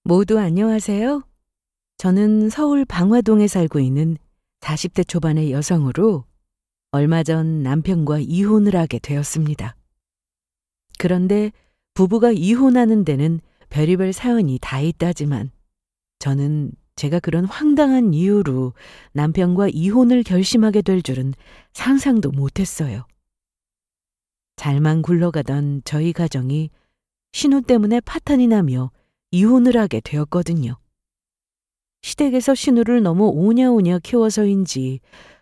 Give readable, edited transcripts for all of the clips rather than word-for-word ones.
모두 안녕하세요. 저는 서울 방화동에 살고 있는 40대 초반의 여성으로 얼마 전 남편과 이혼을 하게 되었습니다. 그런데 부부가 이혼하는 데는 별의별 사연이 다 있다지만 저는 제가 그런 황당한 이유로 남편과 이혼을 결심하게 될 줄은 상상도 못했어요. 잘만 굴러가던 저희 가정이 신우 때문에 파탄이 나며 이혼을 하게 되었거든요. 시댁에서 신우를 너무 오냐오냐 키워서인지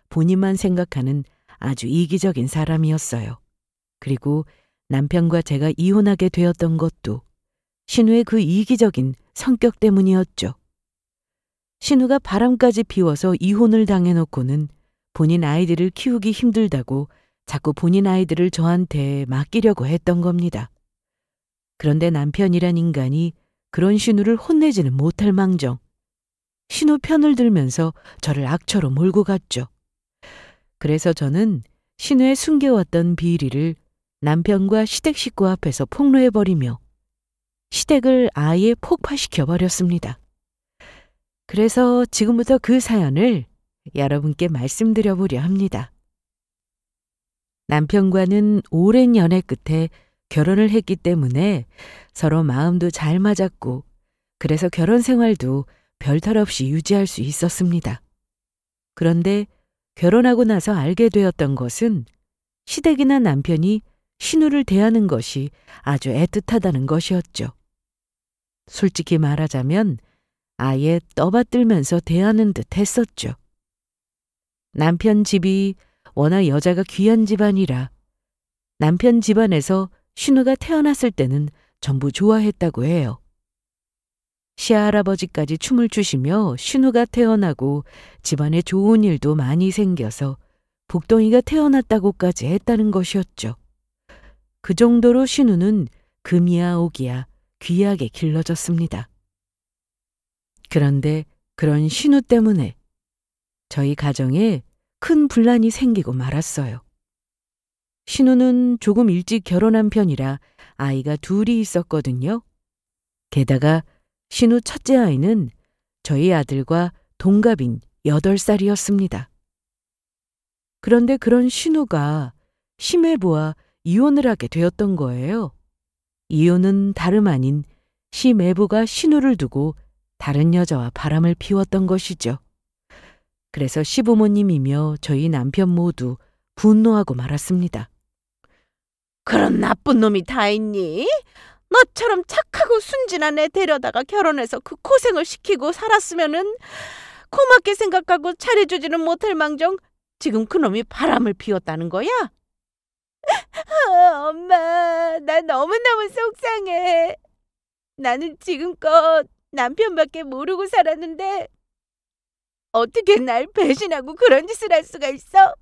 본인만 생각하는 아주 이기적인 사람이었어요. 그리고 남편과 제가 이혼하게 되었던 것도 신우의 그 이기적인 성격 때문이었죠. 신우가 바람까지 피워서 이혼을 당해놓고는 본인 아이들을 키우기 힘들다고 자꾸 본인 아이들을 저한테 맡기려고 했던 겁니다. 그런데 남편이란 인간이 그런 신우를 혼내지는 못할 망정 신우 편을 들면서 저를 악처로 몰고 갔죠. 그래서 저는 신우의 숨겨왔던 비리를 남편과 시댁 식구 앞에서 폭로해버리며 시댁을 아예 폭파시켜버렸습니다. 그래서 지금부터 그 사연을 여러분께 말씀드려보려 합니다. 남편과는 오랜 연애 끝에 결혼을 했기 때문에 서로 마음도 잘 맞았고 그래서 결혼 생활도 별탈 없이 유지할 수 있었습니다. 그런데 결혼하고 나서 알게 되었던 것은 시댁이나 남편이 신우를 대하는 것이 아주 애틋하다는 것이었죠. 솔직히 말하자면 아예 떠받들면서 대하는 듯 했었죠. 남편 집이 워낙 여자가 귀한 집안이라 남편 집안에서 신우가 태어났을 때는 전부 좋아했다고 해요. 시할아버지까지 춤을 추시며 신우가 태어나고 집안에 좋은 일도 많이 생겨서 복덩이가 태어났다고까지 했다는 것이었죠. 그 정도로 신우는 금이야 옥이야 귀하게 길러졌습니다. 그런데 그런 신우 때문에 저희 가정에 큰 분란이 생기고 말았어요. 신우는 조금 일찍 결혼한 편이라 아이가 둘이 있었거든요. 게다가 신우 첫째 아이는 저희 아들과 동갑인 8살이었습니다. 그런데 그런 신우가 시매부와 이혼을 하게 되었던 거예요. 이혼은 다름 아닌 시매부가 신우를 두고 다른 여자와 바람을 피웠던 것이죠. 그래서 시부모님이며 저희 남편 모두 분노하고 말았습니다. 그런 나쁜 놈이 다 있니? 너처럼 착하고 순진한 애 데려다가 결혼해서 그 고생을 시키고 살았으면은 고맙게 생각하고 잘해주지는 못할 망정 지금 그놈이 바람을 피웠다는 거야? 엄마, 나 너무너무 속상해. 나는 지금껏 남편밖에 모르고 살았는데 어떻게 날 배신하고 그런 짓을 할 수가 있어?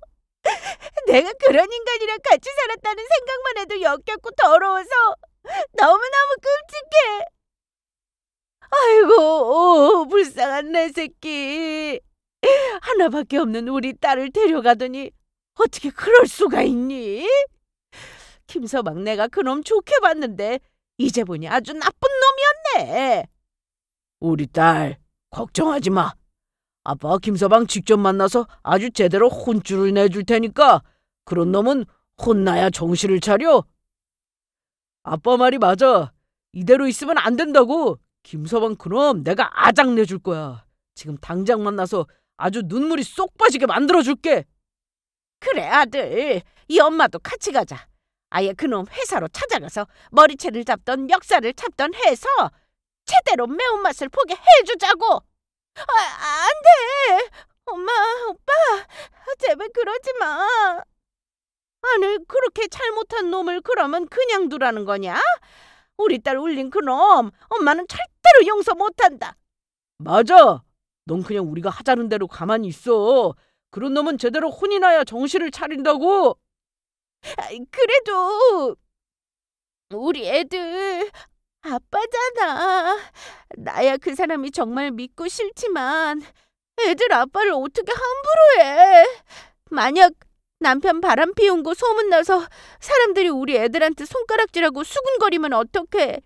내가 그런 인간이랑 같이 살았다는 생각만 해도 역겹고 더러워서 너무너무 끔찍해. 아이고, 불쌍한 내 새끼. 하나밖에 없는 우리 딸을 데려가더니 어떻게 그럴 수가 있니? 김서방 내가 그놈 좋게 봤는데 이제 보니 아주 나쁜 놈이었네. 우리 딸 걱정하지 마. 아빠가 김서방 직접 만나서 아주 제대로 혼쭐을 내줄 테니까 그런 놈은 혼나야 정신을 차려. 아빠 말이 맞아. 이대로 있으면 안 된다고. 김서방 그놈 내가 아작 내줄 거야. 지금 당장 만나서 아주 눈물이 쏙 빠지게 만들어줄게. 그래 아들, 이 엄마도 같이 가자. 아예 그놈 회사로 찾아가서 머리채를 잡던 멱살을 잡던 해서 제대로 매운맛을 보게 해주자고. 안 돼. 엄마, 오빠, 제발 그러지 마. 아니, 그렇게 잘못한 놈을 그러면 그냥 두라는 거냐? 우리 딸 울린 그놈 엄마는 절대로 용서 못한다. 맞아. 넌 그냥 우리가 하자는 대로 가만히 있어. 그런 놈은 제대로 혼이 나야 정신을 차린다고. 그래도 우리 애들 아빠잖아. 나야 그 사람이 정말 믿고 싫지만 애들 아빠를 어떻게 함부로 해. 만약 남편 바람 피운 거 소문나서 사람들이 우리 애들한테 손가락질하고 수군거리면 어떡해.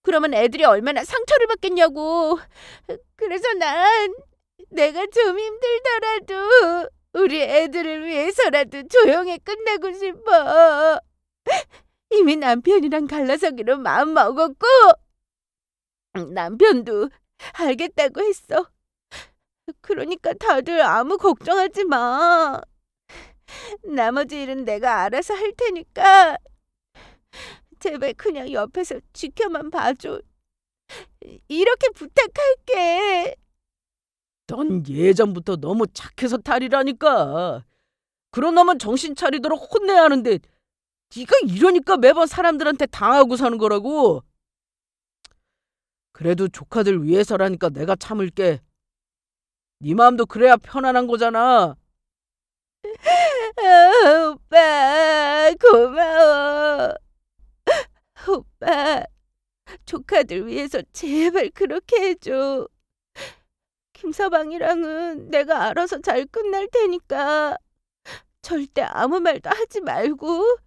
그러면 애들이 얼마나 상처를 받겠냐고. 그래서 난 내가 좀 힘들더라도 우리 애들을 위해서라도 조용히 끝내고 싶어. 이미 남편이랑 갈라서기로 마음 먹었고 남편도 알겠다고 했어. 그러니까 다들 아무 걱정하지 마. 나머지 일은 내가 알아서 할 테니까 제발 그냥 옆에서 지켜만 봐줘. 이렇게 부탁할게. 넌 예전부터 너무 착해서 탈이라니까. 그런 놈은 정신 차리도록 혼내야 하는데 네가 이러니까 매번 사람들한테 당하고 사는 거라고. 그래도 조카들 위해서라니까 내가 참을게. 네 마음도 그래야 편안한 거잖아. 오빠 고마워. 오빠 조카들 위해서 제발 그렇게 해줘. 김서방이랑은 내가 알아서 잘 끝날 테니까 절대 아무 말도 하지 말고.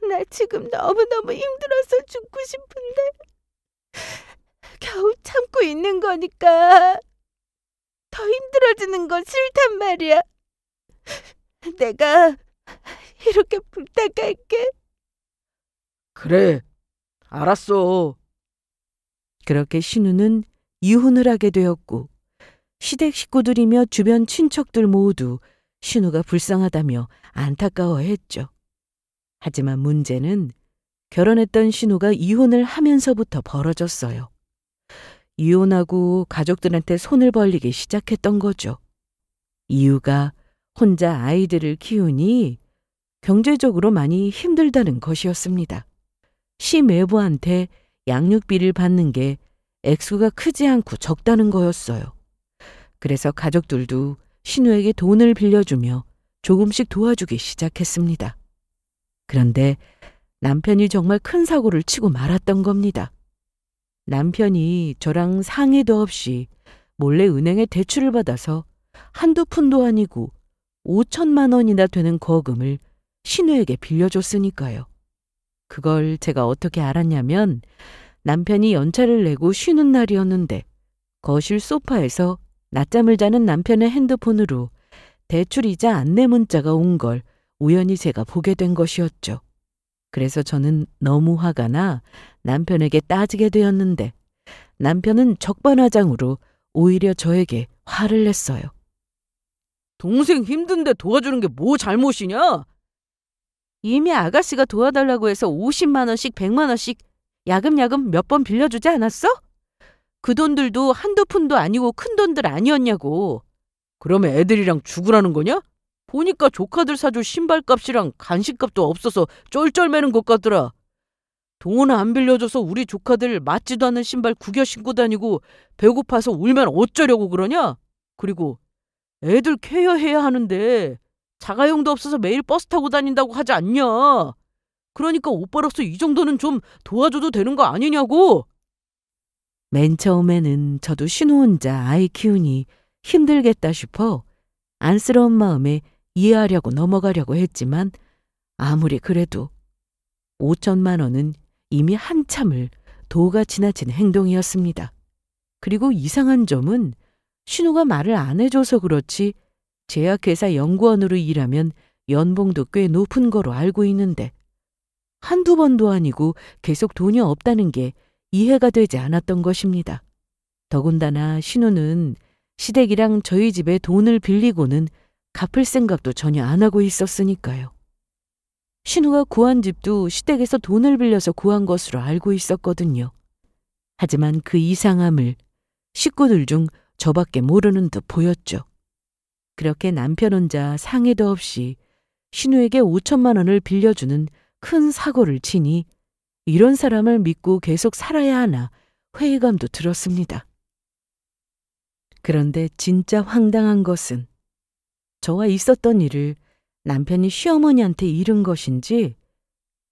나 지금 너무너무 힘들어서 죽고 싶은데 겨우 참고 있는 거니까 더 힘들어지는 거 싫단 말이야. 내가 이렇게 부탁할게. 그래, 알았어. 그렇게 신우는 이혼을 하게 되었고 시댁 식구들이며 주변 친척들 모두 신우가 불쌍하다며 안타까워했죠. 하지만 문제는 결혼했던 신우가 이혼을 하면서부터 벌어졌어요. 이혼하고 가족들한테 손을 벌리기 시작했던 거죠. 이유가 혼자 아이들을 키우니 경제적으로 많이 힘들다는 것이었습니다. 시매부한테 양육비를 받는 게 액수가 크지 않고 적다는 거였어요. 그래서 가족들도 신우에게 돈을 빌려주며 조금씩 도와주기 시작했습니다. 그런데 남편이 정말 큰 사고를 치고 말았던 겁니다. 남편이 저랑 상의도 없이 몰래 은행에 대출을 받아서 한두 푼도 아니고 5천만 원이나 되는 거금을 신우에게 빌려줬으니까요. 그걸 제가 어떻게 알았냐면 남편이 연차를 내고 쉬는 날이었는데 거실 소파에서 낮잠을 자는 남편의 핸드폰으로 대출이자 안내 문자가 온 걸 우연히 제가 보게 된 것이었죠. 그래서 저는 너무 화가 나 남편에게 따지게 되었는데 남편은 적반하장으로 오히려 저에게 화를 냈어요. 동생 힘든데 도와주는 게 뭐 잘못이냐? 이미 아가씨가 도와달라고 해서 50만 원씩 100만 원씩 야금야금 몇 번 빌려주지 않았어? 그 돈들도 한두 푼도 아니고 큰 돈들 아니었냐고. 그러면 애들이랑 죽으라는 거냐? 보니까 조카들 사줄 신발값이랑 간식값도 없어서 쩔쩔매는 것 같더라. 돈 안 빌려줘서 우리 조카들 맞지도 않는 신발 구겨 신고 다니고 배고파서 울면 어쩌려고 그러냐? 그리고 애들 케어해야 하는데 자가용도 없어서 매일 버스 타고 다닌다고 하지 않냐? 그러니까 오빠로서 이 정도는 좀 도와줘도 되는 거 아니냐고. 맨 처음에는 저도 신우 혼자 아이 키우니 힘들겠다 싶어 안쓰러운 마음에 이해하려고 넘어가려고 했지만 아무리 그래도 5천만 원은 이미 한참을 도가 지나친 행동이었습니다. 그리고 이상한 점은 신우가 말을 안 해줘서 그렇지 제약회사 연구원으로 일하면 연봉도 꽤 높은 거로 알고 있는데 한두 번도 아니고 계속 돈이 없다는 게 이해가 되지 않았던 것입니다. 더군다나 신우는 시댁이랑 저희 집에 돈을 빌리고는 갚을 생각도 전혀 안 하고 있었으니까요. 신우가 구한 집도 시댁에서 돈을 빌려서 구한 것으로 알고 있었거든요. 하지만 그 이상함을 식구들 중 저밖에 모르는 듯 보였죠. 그렇게 남편 혼자 상의도 없이 신우에게 5천만 원을 빌려주는 큰 사고를 치니 이런 사람을 믿고 계속 살아야 하나 회의감도 들었습니다. 그런데 진짜 황당한 것은 저와 있었던 일을 남편이 시어머니한테 잃은 것인지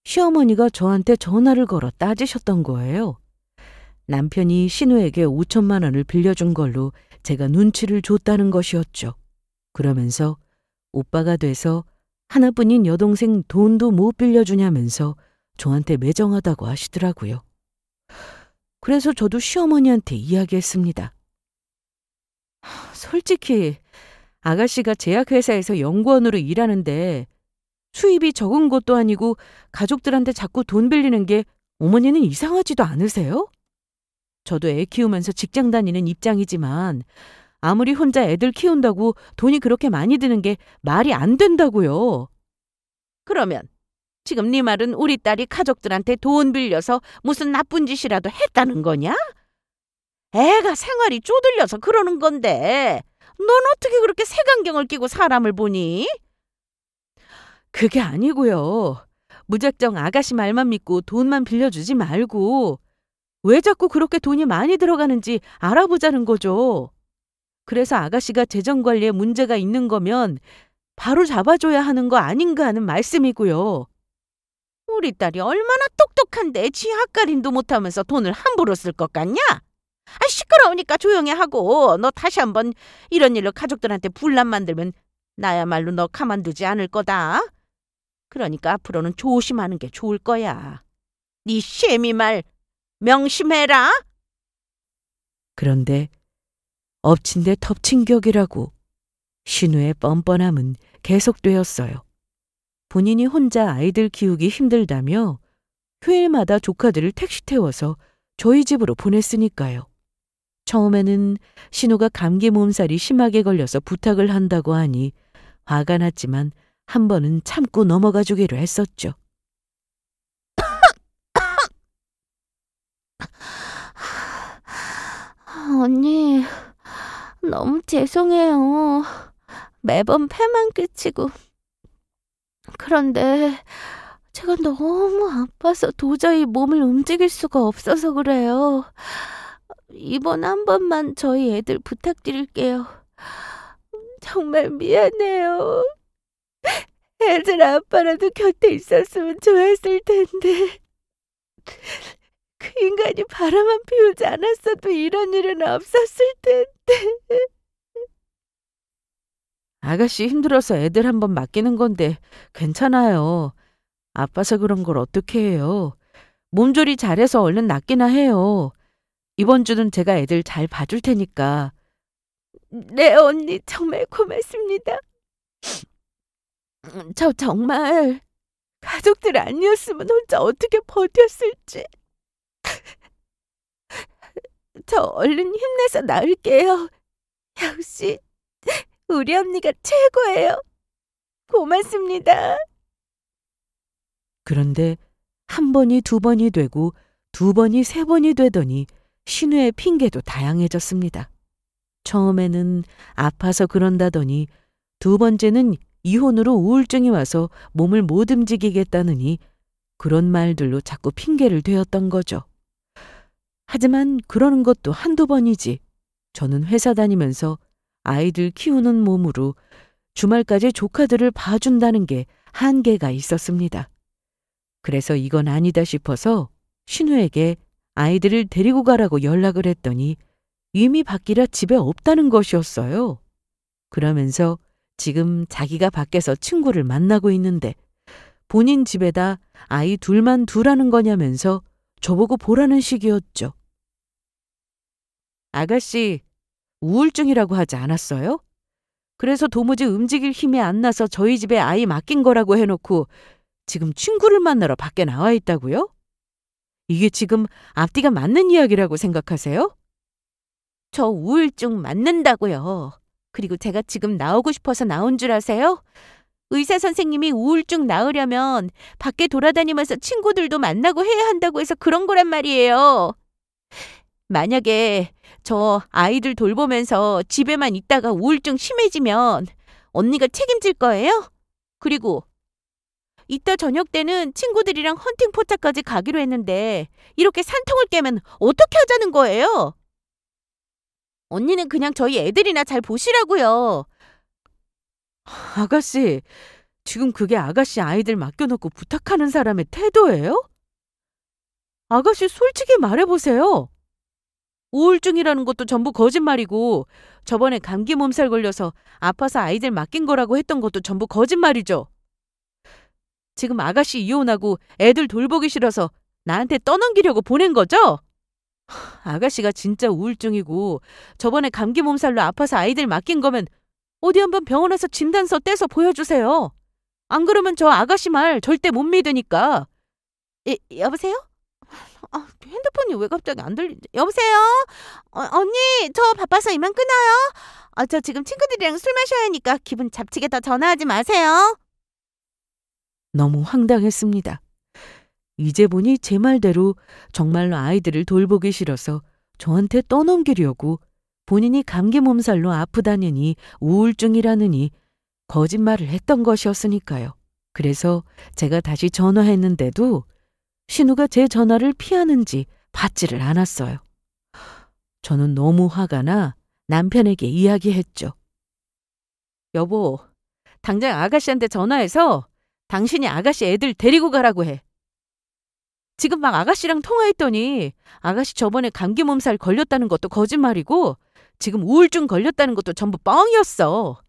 시어머니가 저한테 전화를 걸어 따지셨던 거예요. 남편이 신우에게 5천만 원을 빌려준 걸로 제가 눈치를 줬다는 것이었죠. 그러면서 오빠가 돼서 하나뿐인 여동생 돈도 못 빌려주냐면서 저한테 매정하다고 하시더라고요. 그래서 저도 시어머니한테 이야기했습니다. 솔직히 아가씨가 제약회사에서 연구원으로 일하는데 수입이 적은 것도 아니고 가족들한테 자꾸 돈 빌리는 게 어머니는 이상하지도 않으세요? 저도 애 키우면서 직장 다니는 입장이지만 아무리 혼자 애들 키운다고 돈이 그렇게 많이 드는 게 말이 안 된다고요. 그러면 지금 네 말은 우리 딸이 가족들한테 돈 빌려서 무슨 나쁜 짓이라도 했다는 거냐? 애가 생활이 쪼들려서 그러는 건데 넌 어떻게 그렇게 색안경을 끼고 사람을 보니? 그게 아니고요. 무작정 아가씨 말만 믿고 돈만 빌려주지 말고 왜 자꾸 그렇게 돈이 많이 들어가는지 알아보자는 거죠. 그래서 아가씨가 재정관리에 문제가 있는 거면 바로 잡아줘야 하는 거 아닌가 하는 말씀이고요. 우리 딸이 얼마나 똑똑한데 지 앞가림도 못하면서 돈을 함부로 쓸 것 같냐? 시끄러우니까 조용히 하고 너 다시 한번 이런 일로 가족들한테 분란 만들면 나야말로 너 가만두지 않을 거다. 그러니까 앞으로는 조심하는 게 좋을 거야. 네 쉐미 말 명심해라. 그런데 엎친 데 덮친 격이라고 신우의 뻔뻔함은 계속되었어요. 본인이 혼자 아이들 키우기 힘들다며 휴일마다 조카들을 택시 태워서 저희 집으로 보냈으니까요. 처음에는 신우가 감기 몸살이 심하게 걸려서 부탁을 한다고 하니 화가 났지만 한 번은 참고 넘어가 주기로 했었죠. 언니, 너무 죄송해요. 매번 패만 끼치고. 그런데 제가 너무 아파서 도저히 몸을 움직일 수가 없어서 그래요. 이번 한 번만 저희 애들 부탁드릴게요. 정말 미안해요. 애들 아빠라도 곁에 있었으면 좋았을 텐데. 그 인간이 바람만 피우지 않았어도 이런 일은 없었을 텐데. 아가씨 힘들어서 애들 한번 맡기는 건데 괜찮아요. 아파서 그런 걸 어떻게 해요. 몸조리 잘해서 얼른 낫기나 해요. 이번 주는 제가 애들 잘 봐줄 테니까. 네, 언니 정말 고맙습니다. 저 정말 가족들 아니었으면 혼자 어떻게 버텼을지. 저 얼른 힘내서 나을게요. 역시 우리 언니가 최고예요. 고맙습니다. 그런데 한 번이 두 번이 되고 두 번이 세 번이 되더니 신우의 핑계도 다양해졌습니다. 처음에는 아파서 그런다더니 두 번째는 이혼으로 우울증이 와서 몸을 못 움직이겠다느니 그런 말들로 자꾸 핑계를 대었던 거죠. 하지만 그러는 것도 한두 번이지 저는 회사 다니면서 아이들 키우는 몸으로 주말까지 조카들을 봐준다는 게 한계가 있었습니다. 그래서 이건 아니다 싶어서 신우에게 아이들을 데리고 가라고 연락을 했더니 이미 밖이라 집에 없다는 것이었어요. 그러면서 지금 자기가 밖에서 친구를 만나고 있는데 본인 집에다 아이 둘만 두라는 거냐면서 저보고 보라는 식이었죠. 아가씨, 우울증이라고 하지 않았어요? 그래서 도무지 움직일 힘이 안 나서 저희 집에 아이 맡긴 거라고 해놓고 지금 친구를 만나러 밖에 나와 있다고요? 이게 지금 앞뒤가 맞는 이야기라고 생각하세요? 저 우울증 맞는다고요. 그리고 제가 지금 나오고 싶어서 나온 줄 아세요? 의사 선생님이 우울증 나으려면 밖에 돌아다니면서 친구들도 만나고 해야 한다고 해서 그런 거란 말이에요. 만약에 저 아이들 돌보면서 집에만 있다가 우울증 심해지면 언니가 책임질 거예요? 그리고 이따 저녁 때는 친구들이랑 헌팅 포차까지 가기로 했는데 이렇게 산통을 깨면 어떻게 하자는 거예요? 언니는 그냥 저희 애들이나 잘 보시라고요. 아가씨, 지금 그게 아가씨 아이들 맡겨놓고 부탁하는 사람의 태도예요? 아가씨 솔직히 말해보세요. 우울증이라는 것도 전부 거짓말이고 저번에 감기 몸살 걸려서 아파서 아이들 맡긴 거라고 했던 것도 전부 거짓말이죠. 지금 아가씨 이혼하고 애들 돌보기 싫어서 나한테 떠넘기려고 보낸 거죠? 아가씨가 진짜 우울증이고 저번에 감기 몸살로 아파서 아이들 맡긴 거면 어디 한번 병원에서 진단서 떼서 보여주세요. 안 그러면 저 아가씨 말 절대 못 믿으니까. 여보세요? 핸드폰이 왜 갑자기 안 들리지? 여보세요? 언니, 저 바빠서 이만 끊어요. 저 지금 친구들이랑 술 마셔야 하니까 기분 잡치게 더 전화하지 마세요. 너무 황당했습니다. 이제 보니 제 말대로 정말로 아이들을 돌보기 싫어서 저한테 떠넘기려고 본인이 감기 몸살로 아프다느니 우울증이라느니 거짓말을 했던 것이었으니까요. 그래서 제가 다시 전화했는데도 신우가 제 전화를 피하는지 받지를 않았어요. 저는 너무 화가 나 남편에게 이야기했죠. 여보, 당장 아가씨한테 전화해서 당신이 아가씨 애들 데리고 가라고 해. 지금 막 아가씨랑 통화했더니 아가씨 저번에 감기 몸살 걸렸다는 것도 거짓말이고 지금 우울증 걸렸다는 것도 전부 뻥이었어.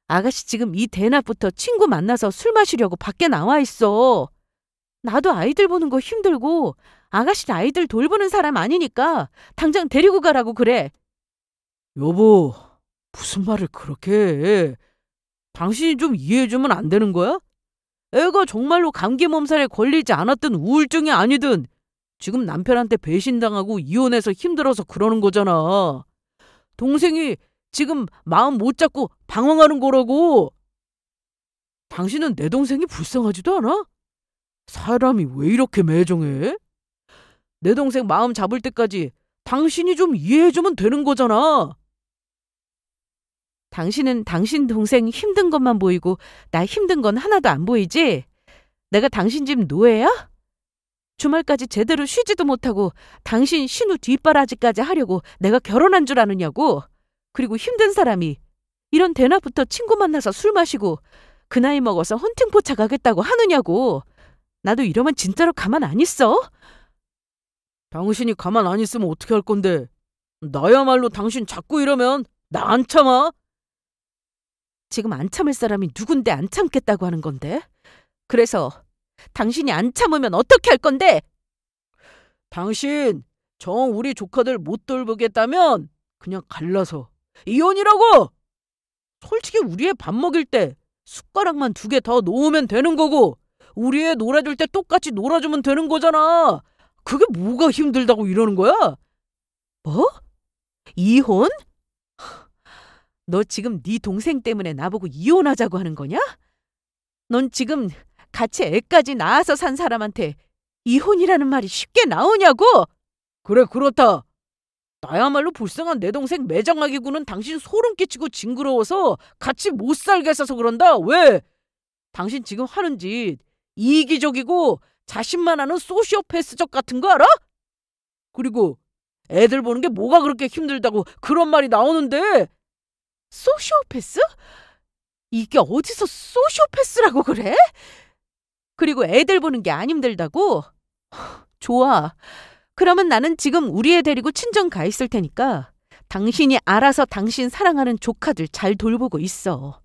아가씨 지금 이 대낮부터 친구 만나서 술 마시려고 밖에 나와 있어. 나도 아이들 보는 거 힘들고 아가씨는 아이들 돌보는 사람 아니니까 당장 데리고 가라고 그래. 여보, 무슨 말을 그렇게 해? 당신이 좀 이해해주면 안 되는 거야? 애가 정말로 감기 몸살에 걸리지 않았든 우울증이 아니든 지금 남편한테 배신당하고 이혼해서 힘들어서 그러는 거잖아. 동생이 지금 마음 못 잡고 방황하는 거라고. 당신은 내 동생이 불쌍하지도 않아? 사람이 왜 이렇게 매정해? 내 동생 마음 잡을 때까지 당신이 좀 이해해주면 되는 거잖아. 당신은 당신 동생 힘든 것만 보이고 나 힘든 건 하나도 안 보이지? 내가 당신 집 노예야? 주말까지 제대로 쉬지도 못하고 당신 신우 뒷바라지까지 하려고 내가 결혼한 줄 아느냐고. 그리고 힘든 사람이 이런 대낮부터 친구 만나서 술 마시고 그 나이 먹어서 헌팅포차 가겠다고 하느냐고. 나도 이러면 진짜로 가만 안 있어? 당신이 가만 안 있으면 어떻게 할 건데? 나야말로 당신 자꾸 이러면 나 안 참아. 지금 안 참을 사람이 누군데 안 참겠다고 하는 건데? 그래서 당신이 안 참으면 어떻게 할 건데? 당신 정 우리 조카들 못 돌보겠다면 그냥 갈라서 이혼이라고! 솔직히 우리 애 밥 먹일 때 숟가락만 2개 더 놓으면 되는 거고 우리 애 놀아줄 때 똑같이 놀아주면 되는 거잖아. 그게 뭐가 힘들다고 이러는 거야? 뭐? 이혼? 너 지금 네 동생 때문에 나보고 이혼하자고 하는 거냐? 넌 지금 같이 애까지 낳아서 산 사람한테 이혼이라는 말이 쉽게 나오냐고? 그래, 그렇다. 나야말로 불쌍한 내 동생 매장하기 구는 당신 소름 끼치고 징그러워서 같이 못 살겠어서 그런다. 왜? 당신 지금 하는 짓 이기적이고 자신만 아는 소시오패스적 같은 거 알아? 그리고 애들 보는 게 뭐가 그렇게 힘들다고 그런 말이 나오는데. 소시오패스? 이게 어디서 소시오패스라고 그래? 그리고 애들 보는 게 안 힘들다고? 좋아. 그러면 나는 지금 우리 애 데리고 친정 가 있을 테니까 당신이 알아서 당신 사랑하는 조카들 잘 돌보고 있어.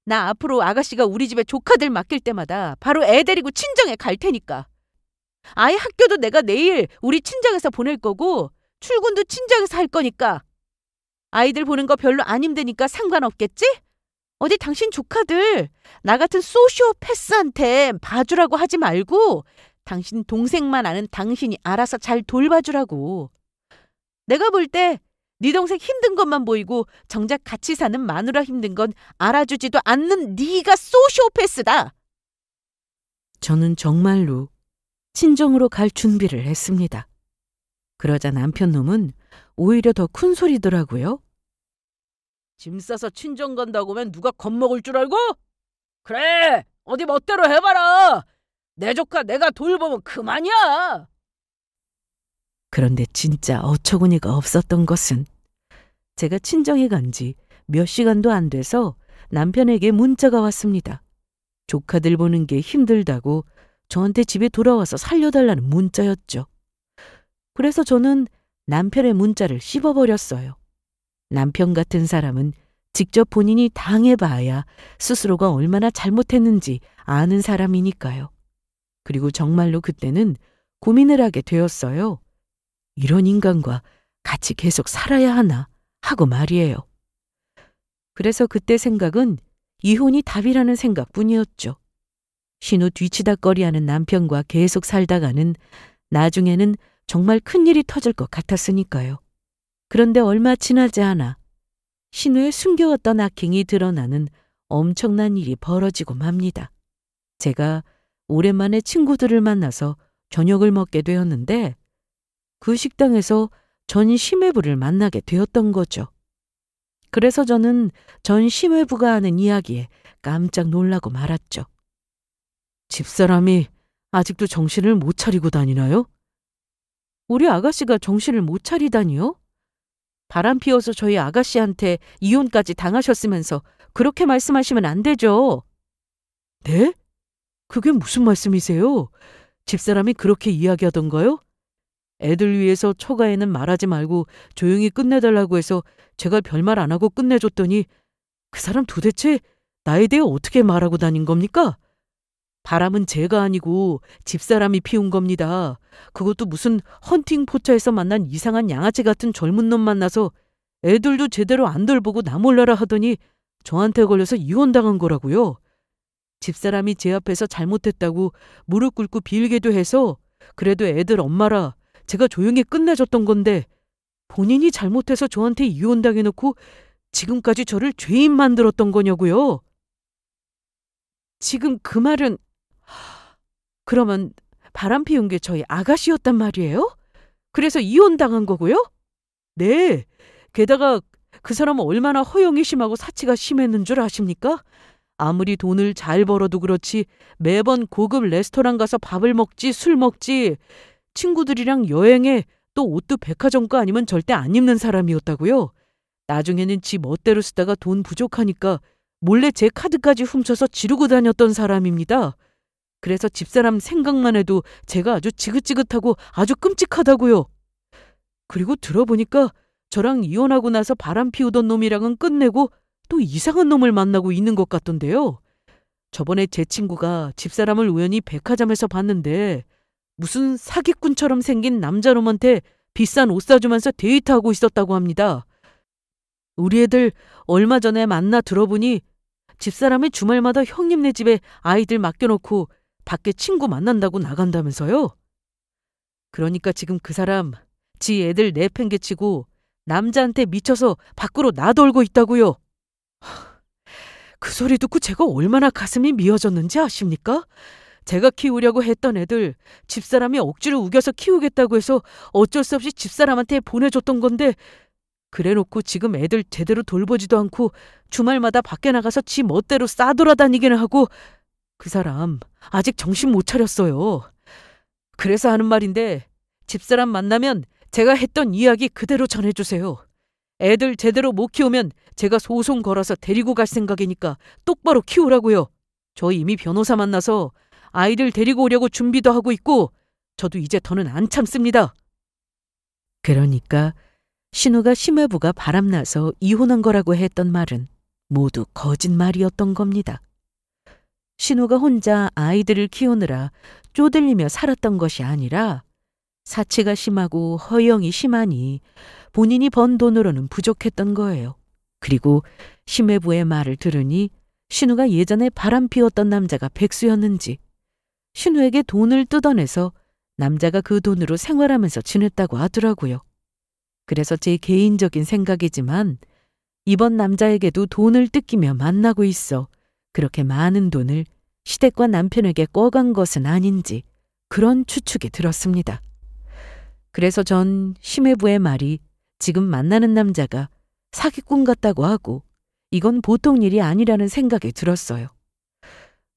나 앞으로 아가씨가 우리 집에 조카들 맡길 때마다 바로 애 데리고 친정에 갈 테니까. 아이 학교도 내가 내일 우리 친정에서 보낼 거고 출근도 친정에서 할 거니까. 아이들 보는 거 별로 안 힘드니까 상관없겠지? 어디 당신 조카들 나 같은 소시오패스한테 봐주라고 하지 말고 당신 동생만 아는 당신이 알아서 잘 돌봐주라고. 내가 볼 때 네 동생 힘든 것만 보이고 정작 같이 사는 마누라 힘든 건 알아주지도 않는 네가 소시오패스다. 저는 정말로 친정으로 갈 준비를 했습니다. 그러자 남편 놈은 오히려 더 큰 소리더라고요. 짐 싸서 친정 간다고 하면 누가 겁먹을 줄 알고? 그래, 어디 멋대로 해봐라. 내 조카 내가 돌보면 그만이야. 그런데 진짜 어처구니가 없었던 것은 제가 친정에 간 지 몇 시간도 안 돼서 남편에게 문자가 왔습니다. 조카들 보는 게 힘들다고 저한테 집에 돌아와서 살려달라는 문자였죠. 그래서 저는 남편의 문자를 씹어버렸어요. 남편 같은 사람은 직접 본인이 당해봐야 스스로가 얼마나 잘못했는지 아는 사람이니까요. 그리고 정말로 그때는 고민을 하게 되었어요. 이런 인간과 같이 계속 살아야 하나 하고 말이에요. 그래서 그때 생각은 이혼이 답이라는 생각뿐이었죠. 신우 뒤치다꺼리하는 남편과 계속 살다가는 나중에는 정말 큰일이 터질 것 같았으니까요. 그런데 얼마 지나지 않아 신우의 숨겨왔던 악행이 드러나는 엄청난 일이 벌어지고 맙니다. 제가 오랜만에 친구들을 만나서 저녁을 먹게 되었는데 그 식당에서 전 심해부를 만나게 되었던 거죠. 그래서 저는 전 심해부가 하는 이야기에 깜짝 놀라고 말았죠. 집사람이 아직도 정신을 못 차리고 다니나요? 우리 아가씨가 정신을 못 차리다니요? 바람 피워서 저희 아가씨한테 이혼까지 당하셨으면서 그렇게 말씀하시면 안 되죠. 네? 그게 무슨 말씀이세요? 집사람이 그렇게 이야기하던가요? 애들 위해서 처가에는 말하지 말고 조용히 끝내달라고 해서 제가 별말 안 하고 끝내줬더니 그 사람 도대체 나에 대해 어떻게 말하고 다닌 겁니까? 바람은 제가 아니고 집사람이 피운 겁니다. 그것도 무슨 헌팅 포차에서 만난 이상한 양아치 같은 젊은 놈 만나서 애들도 제대로 안 돌보고 나 몰라라 하더니 저한테 걸려서 이혼당한 거라고요. 집사람이 제 앞에서 잘못했다고 무릎 꿇고 빌게도 해서 그래도 애들 엄마라 제가 조용히 끝내줬던 건데 본인이 잘못해서 저한테 이혼당해놓고 지금까지 저를 죄인 만들었던 거냐고요. 지금 그 말은 그러면 바람 피운 게 저희 아가씨였단 말이에요? 그래서 이혼당한 거고요? 네. 게다가 그 사람은 얼마나 허영이 심하고 사치가 심했는 줄 아십니까? 아무리 돈을 잘 벌어도 그렇지 매번 고급 레스토랑 가서 밥을 먹지 술 먹지 친구들이랑 여행에 또 옷도 백화점가 아니면 절대 안 입는 사람이었다고요. 나중에는 지 멋대로 쓰다가 돈 부족하니까 몰래 제 카드까지 훔쳐서 지르고 다녔던 사람입니다. 그래서 집사람 생각만 해도 제가 아주 지긋지긋하고 아주 끔찍하다고요. 그리고 들어보니까 저랑 이혼하고 나서 바람 피우던 놈이랑은 끝내고 또 이상한 놈을 만나고 있는 것 같던데요. 저번에 제 친구가 집사람을 우연히 백화점에서 봤는데 무슨 사기꾼처럼 생긴 남자놈한테 비싼 옷 사주면서 데이트하고 있었다고 합니다. 우리 애들 얼마 전에 만나 들어보니 집사람이 주말마다 형님네 집에 아이들 맡겨놓고 밖에 친구 만난다고 나간다면서요. 그러니까 지금 그 사람 지 애들 내팽개치고 남자한테 미쳐서 밖으로 나돌고 있다고요. 그 소리 듣고 제가 얼마나 가슴이 미어졌는지 아십니까? 제가 키우려고 했던 애들 집사람이 억지로 우겨서 키우겠다고 해서 어쩔 수 없이 집사람한테 보내줬던 건데 그래놓고 지금 애들 제대로 돌보지도 않고 주말마다 밖에 나가서 지 멋대로 싸돌아다니기는 하고 그 사람 아직 정신 못 차렸어요. 그래서 하는 말인데 집사람 만나면 제가 했던 이야기 그대로 전해주세요. 애들 제대로 못 키우면 제가 소송 걸어서 데리고 갈 생각이니까 똑바로 키우라고요. 저 이미 변호사 만나서 아이들 데리고 오려고 준비도 하고 있고 저도 이제 더는 안 참습니다. 그러니까 신우가 심해부가 바람나서 이혼한 거라고 했던 말은 모두 거짓말이었던 겁니다. 신우가 혼자 아이들을 키우느라 쪼들리며 살았던 것이 아니라 사치가 심하고 허영이 심하니 본인이 번 돈으로는 부족했던 거예요. 그리고 심해부의 말을 들으니 신우가 예전에 바람 피웠던 남자가 백수였는지 신우에게 돈을 뜯어내서 남자가 그 돈으로 생활하면서 지냈다고 하더라고요. 그래서 제 개인적인 생각이지만 이번 남자에게도 돈을 뜯기며 만나고 있어 그렇게 많은 돈을 시댁과 남편에게 꿔간 것은 아닌지 그런 추측이 들었습니다. 그래서 전 심해부의 말이 지금 만나는 남자가 사기꾼 같다고 하고 이건 보통 일이 아니라는 생각이 들었어요.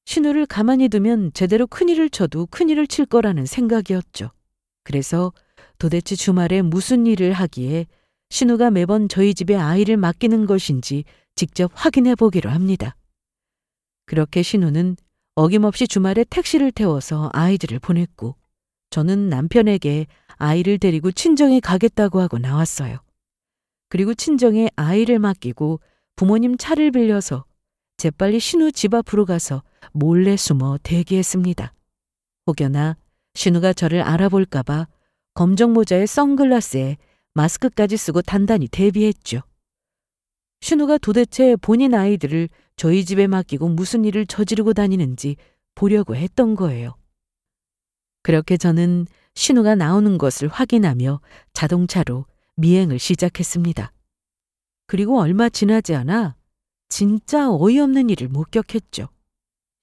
신우를 가만히 두면 제대로 큰일을 쳐도 큰일을 칠 거라는 생각이었죠. 그래서 도대체 주말에 무슨 일을 하기에 신우가 매번 저희 집에 아이를 맡기는 것인지 직접 확인해 보기로 합니다. 그렇게 신우는 어김없이 주말에 택시를 태워서 아이들을 보냈고 저는 남편에게 아이를 데리고 친정에 가겠다고 하고 나왔어요. 그리고 친정에 아이를 맡기고 부모님 차를 빌려서 재빨리 신우 집 앞으로 가서 몰래 숨어 대기했습니다. 혹여나 신우가 저를 알아볼까봐 검정 모자에 선글라스에 마스크까지 쓰고 단단히 대비했죠. 신우가 도대체 본인 아이들을 저희 집에 맡기고 무슨 일을 저지르고 다니는지 보려고 했던 거예요. 그렇게 저는 신우가 나오는 것을 확인하며 자동차로 미행을 시작했습니다. 그리고 얼마 지나지 않아 진짜 어이없는 일을 목격했죠.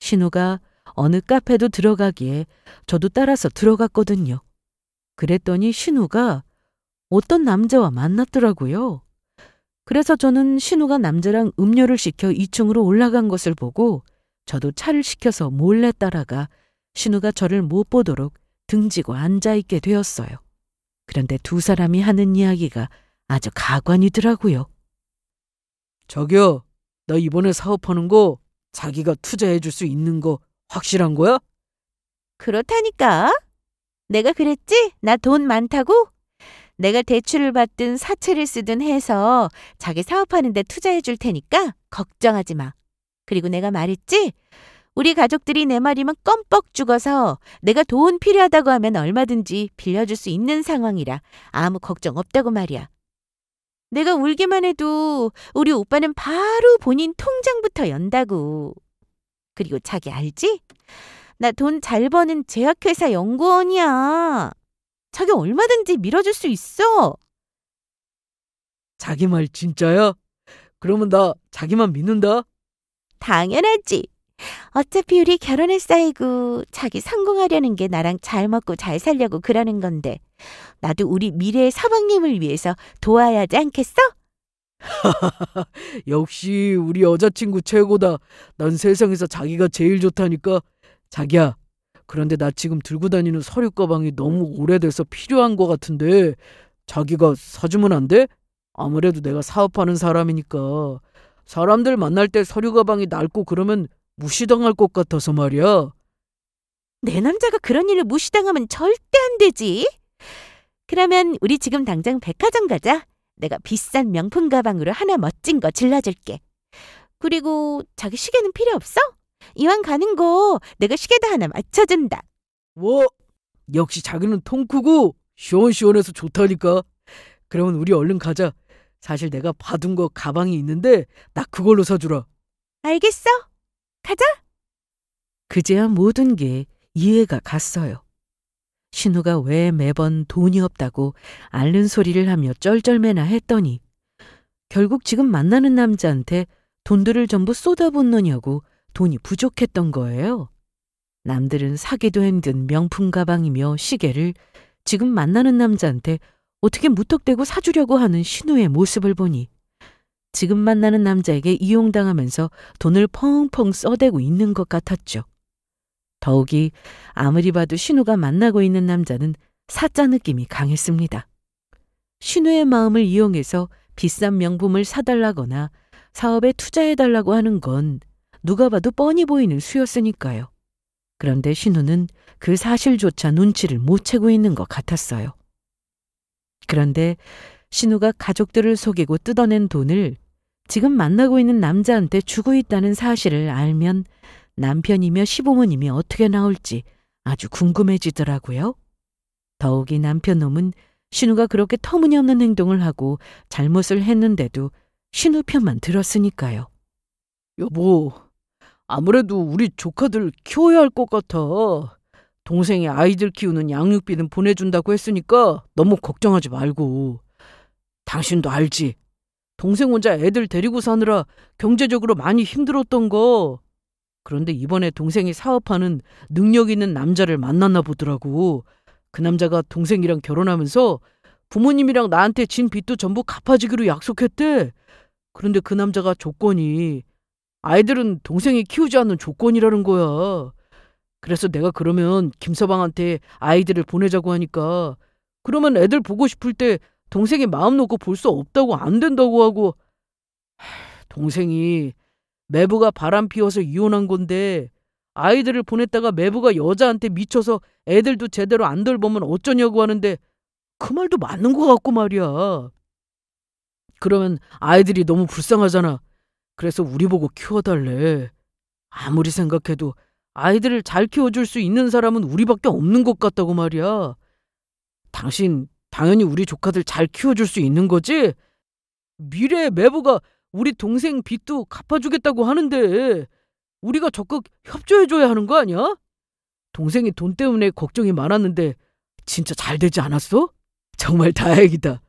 신우가 어느 카페도 들어가기에 저도 따라서 들어갔거든요. 그랬더니 신우가 어떤 남자와 만났더라고요. 그래서 저는 신우가 남자랑 음료를 시켜 2층으로 올라간 것을 보고 저도 차를 시켜서 몰래 따라가 신우가 저를 못 보도록 등지고 앉아있게 되었어요. 그런데 두 사람이 하는 이야기가 아주 가관이더라고요. 자기야, 나 이번에 사업하는 거 자기가 투자해줄 수 있는 거 확실한 거야? 그렇다니까. 내가 그랬지? 나 돈 많다고? 내가 대출을 받든 사채를 쓰든 해서 자기 사업하는 데 투자해 줄 테니까 걱정하지 마. 그리고 내가 말했지? 우리 가족들이 내 말이면 껌뻑 죽어서 내가 돈 필요하다고 하면 얼마든지 빌려줄 수 있는 상황이라 아무 걱정 없다고 말이야. 내가 울기만 해도 우리 오빠는 바로 본인 통장부터 연다고. 그리고 자기 알지? 나 돈 잘 버는 제약회사 연구원이야. 자기 얼마든지 밀어줄 수 있어. 자기 말 진짜야? 그러면 나 자기만 믿는다. 당연하지. 어차피 우리 결혼할 사이고 자기 성공하려는 게 나랑 잘 먹고 잘 살려고 그러는 건데 나도 우리 미래의 서방님을 위해서 도와야 하지 않겠어? 역시 우리 여자친구 최고다. 난 세상에서 자기가 제일 좋다니까. 자기야, 그런데 나 지금 들고 다니는 서류 가방이 너무 오래돼서 필요한 것 같은데 자기가 사주면 안 돼? 아무래도 내가 사업하는 사람이니까. 사람들 만날 때 서류 가방이 낡고 그러면 무시당할 것 같아서 말이야. 내 남자가 그런 일을 무시당하면 절대 안 되지. 그러면 우리 지금 당장 백화점 가자. 내가 비싼 명품 가방으로 하나 멋진 거 질러줄게. 그리고 자기 시계는 필요 없어? 이왕 가는 거 내가 시계도 하나 맞춰준다. 뭐? 역시 자기는 통 크고 시원시원해서 좋다니까. 그러면 우리 얼른 가자. 사실 내가 받은 거 가방이 있는데 나 그걸로 사주라. 알겠어? 가자. 그제야 모든 게 이해가 갔어요. 신우가 왜 매번 돈이 없다고 앓는 소리를 하며 쩔쩔매나 했더니 결국 지금 만나는 남자한테 돈들을 전부 쏟아붓느냐고 돈이 부족했던 거예요. 남들은 사기도 힘든 명품 가방이며 시계를 지금 만나는 남자한테 어떻게 무턱대고 사주려고 하는 신우의 모습을 보니 지금 만나는 남자에게 이용당하면서 돈을 펑펑 써대고 있는 것 같았죠. 더욱이 아무리 봐도 신우가 만나고 있는 남자는 사짜 느낌이 강했습니다. 신우의 마음을 이용해서 비싼 명품을 사달라거나 사업에 투자해달라고 하는 건 누가 봐도 뻔히 보이는 수였으니까요. 그런데 신우는 그 사실조차 눈치를 못 채고 있는 것 같았어요. 그런데 신우가 가족들을 속이고 뜯어낸 돈을 지금 만나고 있는 남자한테 주고 있다는 사실을 알면 남편이며 시부모님이 어떻게 나올지 아주 궁금해지더라고요. 더욱이 남편놈은 신우가 그렇게 터무니없는 행동을 하고 잘못을 했는데도 신우 편만 들었으니까요. 여보, 아무래도 우리 조카들 키워야 할 것 같아. 동생이 아이들 키우는 양육비는 보내준다고 했으니까 너무 걱정하지 말고. 당신도 알지? 동생 혼자 애들 데리고 사느라 경제적으로 많이 힘들었던 거. 그런데 이번에 동생이 사업하는 능력 있는 남자를 만났나 보더라고. 그 남자가 동생이랑 결혼하면서 부모님이랑 나한테 진 빚도 전부 갚아주기로 약속했대. 그런데 그 남자가 조건이 아이들은 동생이 키우지 않는 조건이라는 거야. 그래서 내가 그러면 김서방한테 아이들을 보내자고 하니까 그러면 애들 보고 싶을 때 동생이 마음 놓고 볼 수 없다고 안 된다고 하고. 동생이 매부가 바람 피워서 이혼한 건데 아이들을 보냈다가 매부가 여자한테 미쳐서 애들도 제대로 안 돌보면 어쩌냐고 하는데 그 말도 맞는 것 같고 말이야. 그러면 아이들이 너무 불쌍하잖아. 그래서 우리 보고 키워달래. 아무리 생각해도 아이들을 잘 키워줄 수 있는 사람은 우리밖에 없는 것 같다고 말이야. 당신 당연히 우리 조카들 잘 키워줄 수 있는 거지? 미래의 매부가 우리 동생 빚도 갚아주겠다고 하는데 우리가 적극 협조해줘야 하는 거 아니야? 동생이 돈 때문에 걱정이 많았는데 진짜 잘 되지 않았어? 정말 다행이다.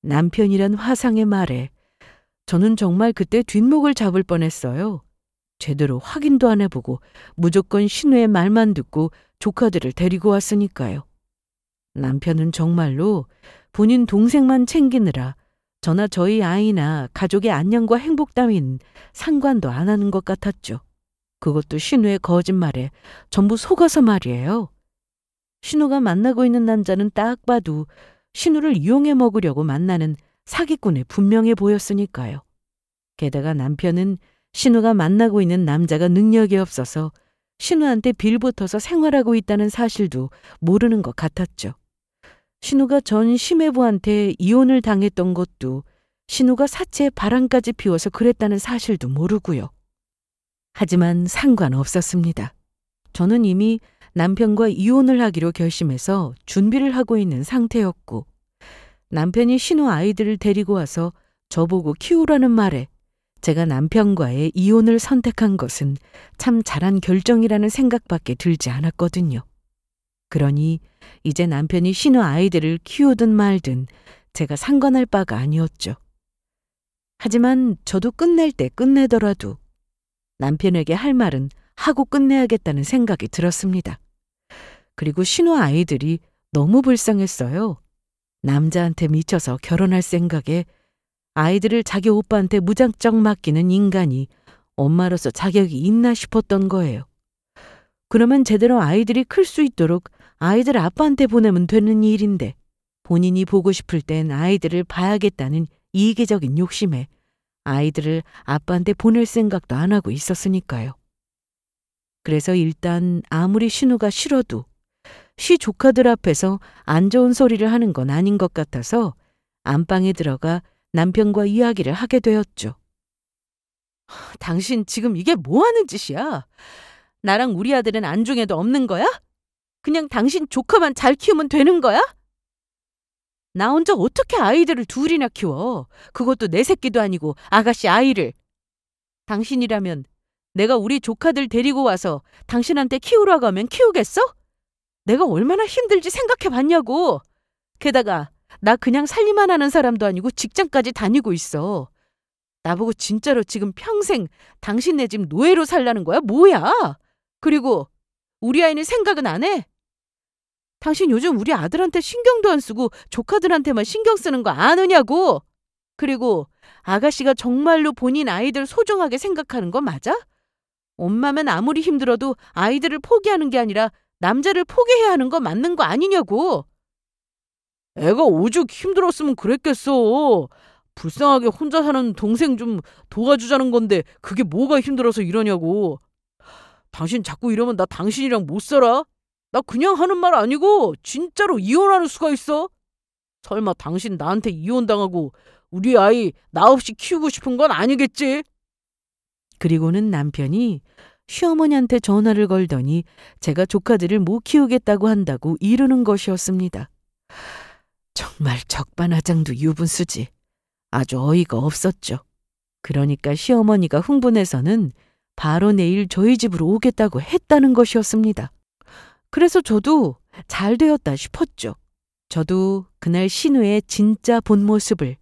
남편이란 화상의 말에 저는 정말 그때 뒷목을 잡을 뻔했어요. 제대로 확인도 안 해보고 무조건 신우의 말만 듣고 조카들을 데리고 왔으니까요. 남편은 정말로 본인 동생만 챙기느라 저나 저희 아이나 가족의 안녕과 행복 따윈 상관도 안 하는 것 같았죠. 그것도 신우의 거짓말에 전부 속아서 말이에요. 신우가 만나고 있는 남자는 딱 봐도 신우를 이용해 먹으려고 만나는 사기꾼에 분명해 보였으니까요. 게다가 남편은 신우가 만나고 있는 남자가 능력이 없어서 신우한테 빌붙어서 생활하고 있다는 사실도 모르는 것 같았죠. 신우가 전 심해부한테 이혼을 당했던 것도 신우가 사채에 바람까지 피워서 그랬다는 사실도 모르고요. 하지만 상관없었습니다. 저는 이미 남편과 이혼을 하기로 결심해서 준비를 하고 있는 상태였고 남편이 신우 아이들을 데리고 와서 저보고 키우라는 말에 제가 남편과의 이혼을 선택한 것은 참 잘한 결정이라는 생각밖에 들지 않았거든요. 그러니 이제 남편이 신우 아이들을 키우든 말든 제가 상관할 바가 아니었죠. 하지만 저도 끝낼 때 끝내더라도 남편에게 할 말은 하고 끝내야겠다는 생각이 들었습니다. 그리고 신우 아이들이 너무 불쌍했어요. 남자한테 미쳐서 결혼할 생각에 아이들을 자기 오빠한테 무작정 맡기는 인간이 엄마로서 자격이 있나 싶었던 거예요. 그러면 제대로 아이들이 클 수 있도록 아이들 아빠한테 보내면 되는 일인데 본인이 보고 싶을 땐 아이들을 봐야겠다는 이기적인 욕심에 아이들을 아빠한테 보낼 생각도 안 하고 있었으니까요. 그래서 일단 아무리 신우가 싫어도 시 조카들 앞에서 안 좋은 소리를 하는 건 아닌 것 같아서 안방에 들어가 남편과 이야기를 하게 되었죠. 당신 지금 이게 뭐 하는 짓이야? 나랑 우리 아들은 안중에도 없는 거야? 그냥 당신 조카만 잘 키우면 되는 거야? 나 혼자 어떻게 아이들을 둘이나 키워? 그것도 내 새끼도 아니고 아가씨 아이를. 당신이라면 내가 우리 조카들 데리고 와서 당신한테 키우라고 하면 키우겠어? 내가 얼마나 힘들지 생각해 봤냐고. 게다가 나 그냥 살림만 하는 사람도 아니고 직장까지 다니고 있어. 나보고 진짜로 지금 평생 당신네 집 노예로 살라는 거야? 뭐야? 그리고 우리 아이는 생각은 안 해? 당신 요즘 우리 아들한테 신경도 안 쓰고 조카들한테만 신경 쓰는 거 아느냐고. 그리고 아가씨가 정말로 본인 아이들 소중하게 생각하는 거 맞아? 엄마면 아무리 힘들어도 아이들을 포기하는 게 아니라 남자를 포기해야 하는 거 맞는 거 아니냐고. 애가 오죽 힘들었으면 그랬겠어. 불쌍하게 혼자 사는 동생 좀 도와주자는 건데 그게 뭐가 힘들어서 이러냐고. 당신 자꾸 이러면 나 당신이랑 못 살아. 나 그냥 하는 말 아니고 진짜로 이혼하는 수가 있어. 설마 당신 나한테 이혼당하고 우리 아이 나 없이 키우고 싶은 건 아니겠지? 그리고는 남편이 시어머니한테 전화를 걸더니 제가 조카들을 못 키우겠다고 한다고 이르는 것이었습니다. 정말 적반하장도 유분수지. 아주 어이가 없었죠. 그러니까 시어머니가 흥분해서는 바로 내일 저희 집으로 오겠다고 했다는 것이었습니다. 그래서 저도 잘 되었다 싶었죠. 저도 그날 신우의 진짜 본 모습을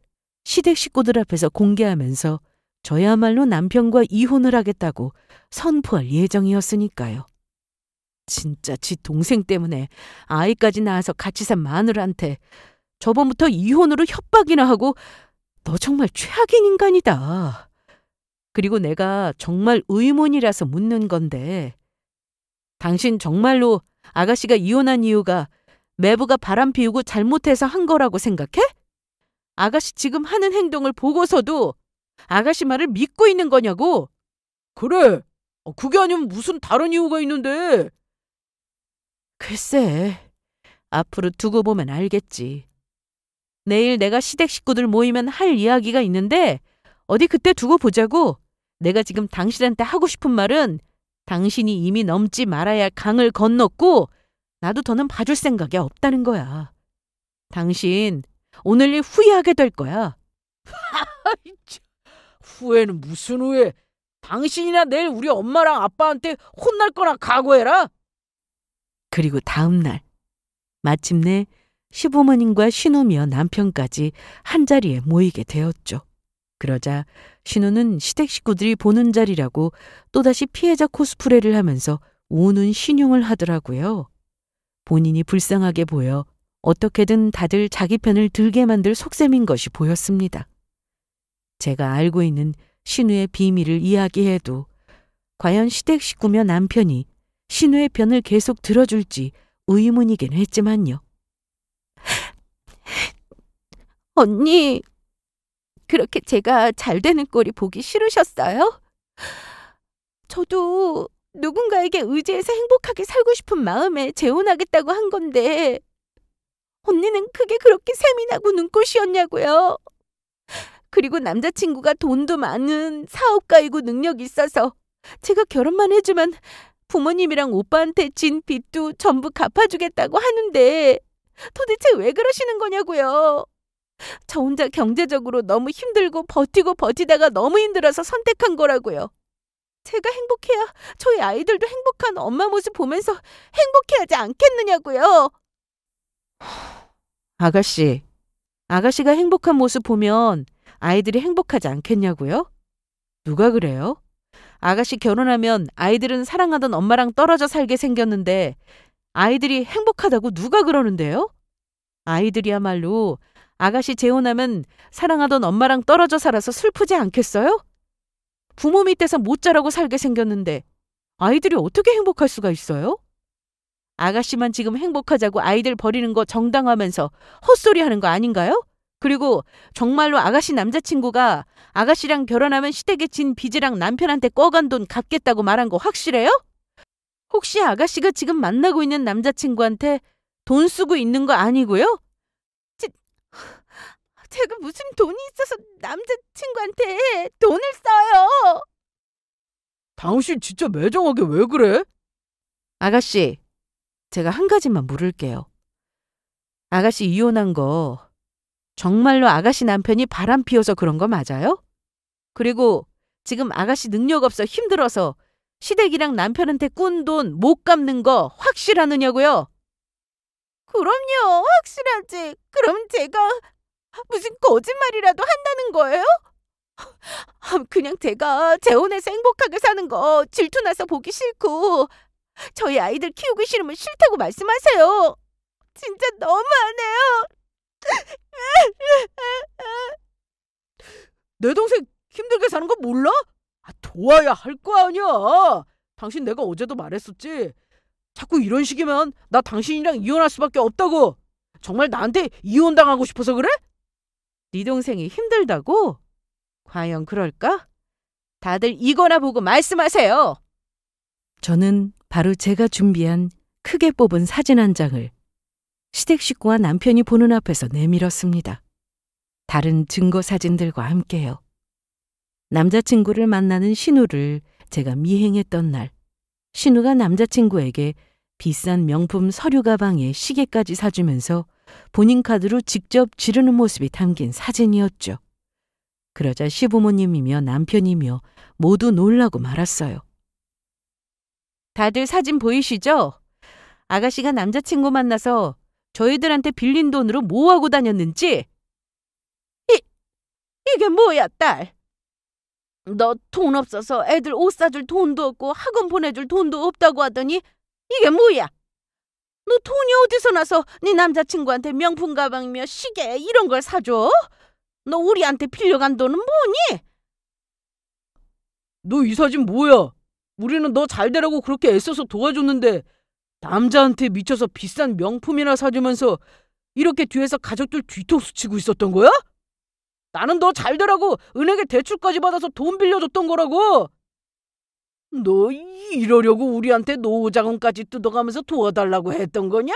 시댁 식구들 앞에서 공개하면서 저야말로 남편과 이혼을 하겠다고 선포할 예정이었으니까요. 진짜 지 동생 때문에 아이까지 낳아서 같이 산 마누라한테 저번부터 이혼으로 협박이나 하고 너 정말 최악인 인간이다. 그리고 내가 정말 의문이라서 묻는 건데 당신 정말로 아가씨가 이혼한 이유가 매부가 바람 피우고 잘못해서 한 거라고 생각해? 아가씨 지금 하는 행동을 보고서도 아가씨 말을 믿고 있는 거냐고. 그래. 그게 아니면 무슨 다른 이유가 있는데. 글쎄, 앞으로 두고 보면 알겠지. 내일 내가 시댁 식구들 모이면 할 이야기가 있는데 어디 그때 두고 보자고. 내가 지금 당신한테 하고 싶은 말은 당신이 이미 넘지 말아야 할 강을 건넜고 나도 더는 봐줄 생각이 없다는 거야. 당신 오늘 일 후회하게 될 거야. 후회는 무슨 후회? 당신이나 내일 우리 엄마랑 아빠한테 혼날 거나 각오해라. 그리고 다음 날 마침내 시부모님과 신우며 남편까지 한자리에 모이게 되었죠. 그러자 신우는 시댁 식구들이 보는 자리라고 또다시 피해자 코스프레를 하면서 우는 신용을 하더라고요. 본인이 불쌍하게 보여 어떻게든 다들 자기 편을 들게 만들 속셈인 것이 보였습니다. 제가 알고 있는 신우의 비밀을 이야기해도 과연 시댁 식구며 남편이 신우의 편을 계속 들어줄지 의문이긴 했지만요. 언니, 그렇게 제가 잘 되는 꼴이 보기 싫으셨어요? 저도 누군가에게 의지해서 행복하게 살고 싶은 마음에 재혼하겠다고 한 건데 언니는 그게 그렇게 세민하고 눈꽃이었냐고요. 그리고 남자친구가 돈도 많은 사업가이고 능력이 있어서 제가 결혼만 해주면 부모님이랑 오빠한테 진 빚도 전부 갚아주겠다고 하는데 도대체 왜 그러시는 거냐고요. 저 혼자 경제적으로 너무 힘들고 버티다가 너무 힘들어서 선택한 거라고요. 제가 행복해야 저희 아이들도 행복한 엄마 모습 보면서 행복해하지 않겠느냐고요. 아가씨가 행복한 모습 보면 아이들이 행복하지 않겠냐고요? 누가 그래요? 아가씨 결혼하면 아이들은 사랑하던 엄마랑 떨어져 살게 생겼는데 아이들이 행복하다고 누가 그러는데요? 아이들이야말로 아가씨 재혼하면 사랑하던 엄마랑 떨어져 살아서 슬프지 않겠어요? 부모 밑에서 못 자라고 살게 생겼는데 아이들이 어떻게 행복할 수가 있어요? 아가씨만 지금 행복하자고 아이들 버리는 거 정당하면서 헛소리 하는 거 아닌가요? 그리고 정말로 아가씨 남자친구가 아가씨랑 결혼하면 시댁에 진 빚이랑 남편한테 꿔간 돈 갚겠다고 말한 거 확실해요? 혹시 아가씨가 지금 만나고 있는 남자친구한테 돈 쓰고 있는 거 아니고요? 제가 무슨 돈이 있어서 남자친구한테 돈을 써요. 당신 진짜 매정하게 왜 그래? 아가씨, 제가 한 가지만 물을게요. 아가씨 이혼한 거 정말로 아가씨 남편이 바람 피워서 그런 거 맞아요? 그리고 지금 아가씨 능력 없어 힘들어서 시댁이랑 남편한테 꾼 돈 못 갚는 거 확실하느냐고요? 그럼요, 확실하지. 그럼 제가 무슨 거짓말이라도 한다는 거예요? 그냥 제가 재혼해서 행복하게 사는 거 질투나서 보기 싫고 저희 아이들 키우기 싫으면 싫다고 말씀하세요. 진짜 너무하네요. 내 동생 힘들게 사는 거 몰라? 도와야 할 거 아니야. 당신 내가 어제도 말했었지. 자꾸 이런 식이면 나 당신이랑 이혼할 수밖에 없다고. 정말 나한테 이혼당하고 싶어서 그래? 네 동생이 힘들다고? 과연 그럴까? 다들 이거나 보고 말씀하세요. 저는 바로 제가 준비한 크게 뽑은 사진 한 장을 시댁 식구와 남편이 보는 앞에서 내밀었습니다. 다른 증거 사진들과 함께요. 남자친구를 만나는 신우를 제가 미행했던 날, 신우가 남자친구에게 비싼 명품 서류 가방에 시계까지 사주면서 본인 카드로 직접 지르는 모습이 담긴 사진이었죠. 그러자 시부모님이며 남편이며 모두 놀라고 말았어요. 다들 사진 보이시죠? 아가씨가 남자친구 만나서 저희들한테 빌린 돈으로 뭐 하고 다녔는지. 이게 뭐야, 딸? 너 돈 없어서 애들 옷 사줄 돈도 없고 학원 보내줄 돈도 없다고 하더니 이게 뭐야? 너 돈이 어디서 나서 네 남자친구한테 명품 가방이며 시계 이런 걸 사줘? 너 우리한테 빌려간 돈은 뭐니? 너 이 사진 뭐야? 우리는 너 잘 되라고 그렇게 애써서 도와줬는데 남자한테 미쳐서 비싼 명품이나 사주면서 이렇게 뒤에서 가족들 뒤통수 치고 있었던 거야? 나는 너 잘 되라고 은행에 대출까지 받아서 돈 빌려줬던 거라고. 너 이러려고 우리한테 노후자금까지 뜯어가면서 도와달라고 했던 거냐?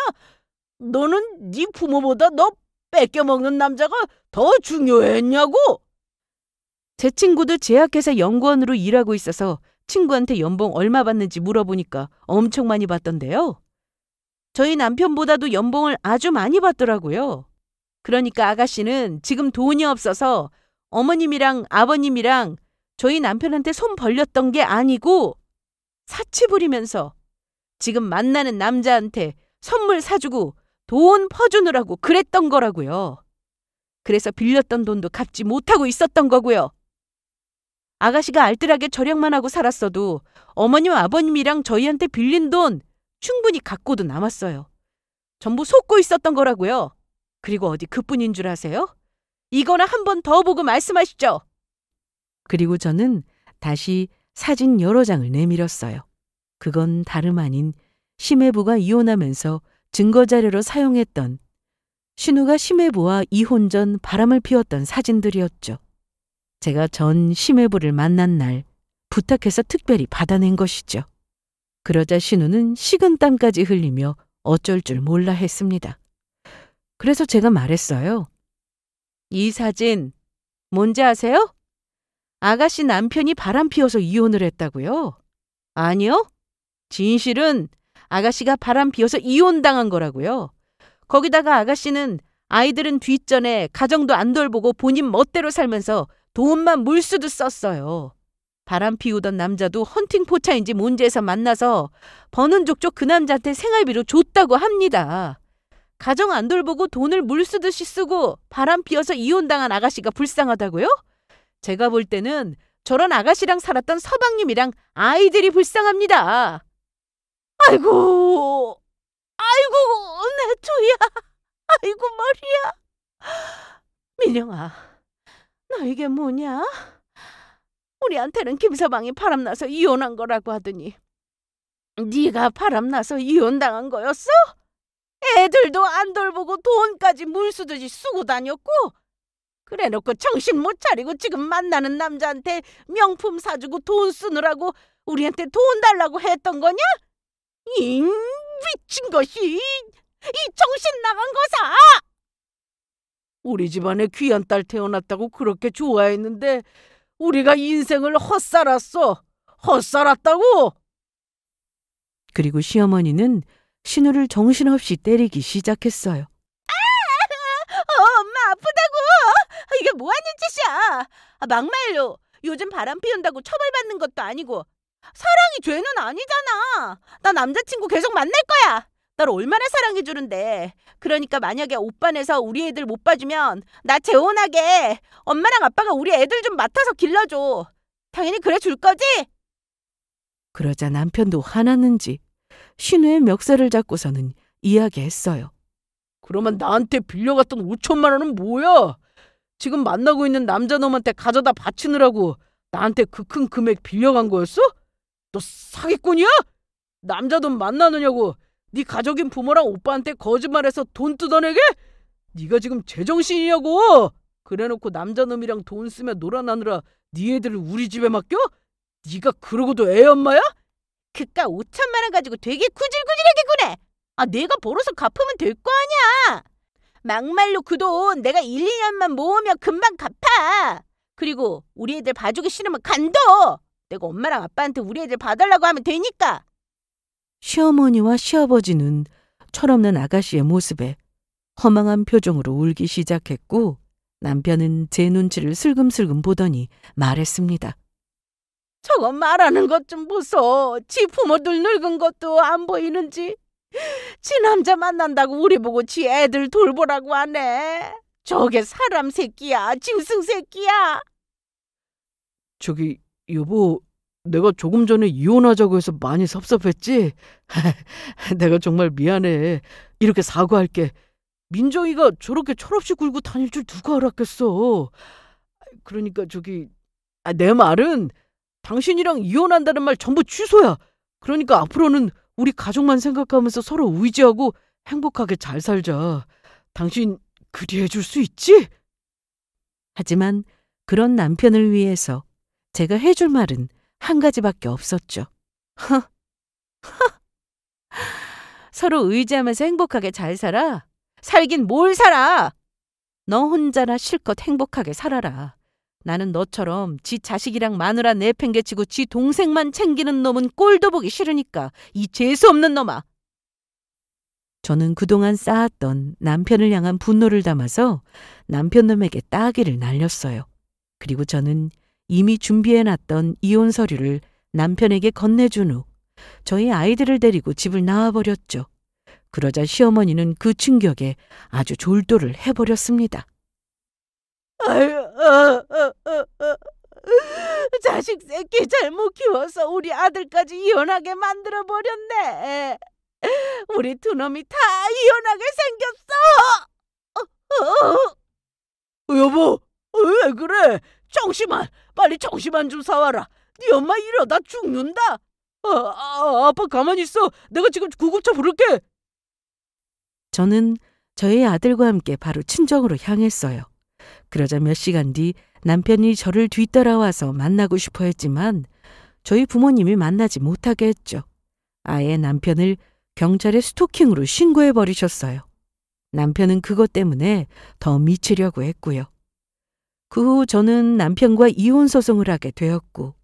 너는 네 부모보다 너 뺏겨먹는 남자가 더 중요했냐고? 제 친구도 제약회사 연구원으로 일하고 있어서 친구한테 연봉 얼마 받는지 물어보니까 엄청 많이 받던데요. 저희 남편보다도 연봉을 아주 많이 받더라고요. 그러니까 아가씨는 지금 돈이 없어서 어머님이랑 아버님이랑 저희 남편한테 손 벌렸던 게 아니고 사치 부리면서 지금 만나는 남자한테 선물 사주고 돈 퍼주느라고 그랬던 거라고요. 그래서 빌렸던 돈도 갚지 못하고 있었던 거고요. 아가씨가 알뜰하게 절약만 하고 살았어도 어머님 아버님이랑 저희한테 빌린 돈 충분히 갖고도 남았어요. 전부 속고 있었던 거라고요. 그리고 어디 그뿐인 줄 아세요? 이거나 한 번 더 보고 말씀하시죠. 그리고 저는 다시 사진 여러 장을 내밀었어요. 그건 다름 아닌 심해부가 이혼하면서 증거자료로 사용했던 신우가 심해부와 이혼 전 바람을 피웠던 사진들이었죠. 제가 전 심해부를 만난 날 부탁해서 특별히 받아낸 것이죠. 그러자 신우는 식은땀까지 흘리며 어쩔 줄 몰라 했습니다. 그래서 제가 말했어요. 이 사진 뭔지 아세요? 아가씨 남편이 바람 피워서 이혼을 했다고요? 아니요. 진실은 아가씨가 바람 피워서 이혼당한 거라고요. 거기다가 아가씨는 아이들은 뒷전에 가정도 안 돌보고 본인 멋대로 살면서 돈만 물수도 썼어요. 바람 피우던 남자도 헌팅 포차인지 뭔지에서 만나서 버는 족족 그 남자한테 생활비로 줬다고 합니다. 가정 안 돌보고 돈을 물쓰듯이 쓰고 바람 피워서 이혼당한 아가씨가 불쌍하다고요? 제가 볼 때는 저런 아가씨랑 살았던 서방님이랑 아이들이 불쌍합니다. 아이고, 내 조야. 아이고, 머리야. 민영아, 너 이게 뭐냐? 우리한테는 김서방이 바람나서 이혼한 거라고 하더니 네가 바람나서 이혼당한 거였어? 애들도 안 돌보고 돈까지 물쓰듯이 쓰고 다녔고 그래놓고 정신 못 차리고 지금 만나는 남자한테 명품 사주고 돈 쓰느라고 우리한테 돈 달라고 했던 거냐? 이 미친 것이, 이 정신 나간 거사! 우리 집안에 귀한 딸 태어났다고 그렇게 좋아했는데 우리가 인생을 헛살았어. 헛살았다고. 그리고 시어머니는 신우를 정신없이 때리기 시작했어요. 엄마 아프다고! 이게 뭐하는 짓이야? 막말로 요즘 바람 피운다고 처벌받는 것도 아니고 사랑이 죄는 아니잖아. 나 남자친구 계속 만날 거야. 널 얼마나 사랑해주는데. 그러니까 만약에 오빠네서 우리 애들 못 봐주면 나 재혼하게 엄마랑 아빠가 우리 애들 좀 맡아서 길러줘. 당연히 그래 줄 거지? 그러자 남편도 화났는지 신우의 멱살을 잡고서는 이야기했어요. 그러면 나한테 빌려갔던 5천만 원은 뭐야? 지금 만나고 있는 남자 놈한테 가져다 바치느라고 나한테 그 큰 금액 빌려간 거였어? 너 사기꾼이야? 남자 돈 만나느냐고 네 가족인 부모랑 오빠한테 거짓말해서 돈 뜯어내게? 네가 지금 제정신이냐고? 그래놓고 남자 놈이랑 돈 쓰며 놀아나느라 네 애들을 우리 집에 맡겨? 네가 그러고도 애 엄마야? 그깟 5천만 원 가지고 되게 구질구질하게 구네. 내가 벌어서 갚으면 될 거 아니야. 막말로 그 돈 내가 1, 2년만 모으면 금방 갚아. 그리고 우리 애들 봐주기 싫으면 간둬. 내가 엄마랑 아빠한테 우리 애들 봐달라고 하면 되니까. 시어머니와 시아버지는 철없는 아가씨의 모습에 허망한 표정으로 울기 시작했고 남편은 제 눈치를 슬금슬금 보더니 말했습니다. 저거 말하는 것 좀 보소. 지 부모들 늙은 것도 안 보이는지. 지 남자 만난다고 우리 보고 지 애들 돌보라고 하네. 저게 사람 새끼야, 짐승 새끼야. 저기 여보, 내가 조금 전에 이혼하자고 해서 많이 섭섭했지? 내가 정말 미안해. 이렇게 사과할게. 민정이가 저렇게 철없이 굴고 다닐 줄 누가 알았겠어. 그러니까 저기 내 말은 당신이랑 이혼한다는 말 전부 취소야. 그러니까 앞으로는 우리 가족만 생각하면서 서로 의지하고 행복하게 잘 살자. 당신 그리 해줄 수 있지? 하지만 그런 남편을 위해서 제가 해줄 말은 한 가지밖에 없었죠. 서로 의지하면서 행복하게 잘 살아. 살긴 뭘 살아. 너 혼자나 실컷 행복하게 살아라. 나는 너처럼 지 자식이랑 마누라 내팽개치고 지 동생만 챙기는 놈은 꼴도 보기 싫으니까 이 재수없는 놈아. 저는 그동안 쌓았던 남편을 향한 분노를 담아서 남편놈에게 따귀를 날렸어요. 그리고 저는 이미 준비해놨던 이혼 서류를 남편에게 건네준 후 저희 아이들을 데리고 집을 나와버렸죠. 그러자 시어머니는 그 충격에 아주 졸도를 해버렸습니다. 아유, 자식 새끼 잘못 키워서 우리 아들까지 이혼하게 만들어버렸네. 우리 두 놈이 다 이혼하게 생겼어. 여보, 왜 그래? 정심한, 빨리 정심한 좀 사와라. 네 엄마 이러다 죽는다. 아빠 가만히 있어. 내가 지금 구급차 부를게. 저는 저희 아들과 함께 바로 친정으로 향했어요. 그러자 몇 시간 뒤 남편이 저를 뒤따라와서 만나고 싶어 했지만 저희 부모님이 만나지 못하게 했죠. 아예 남편을 경찰에 스토킹으로 신고해버리셨어요. 남편은 그것 때문에 더 미치려고 했고요. 그 후 저는 남편과 이혼 소송을 하게 되었고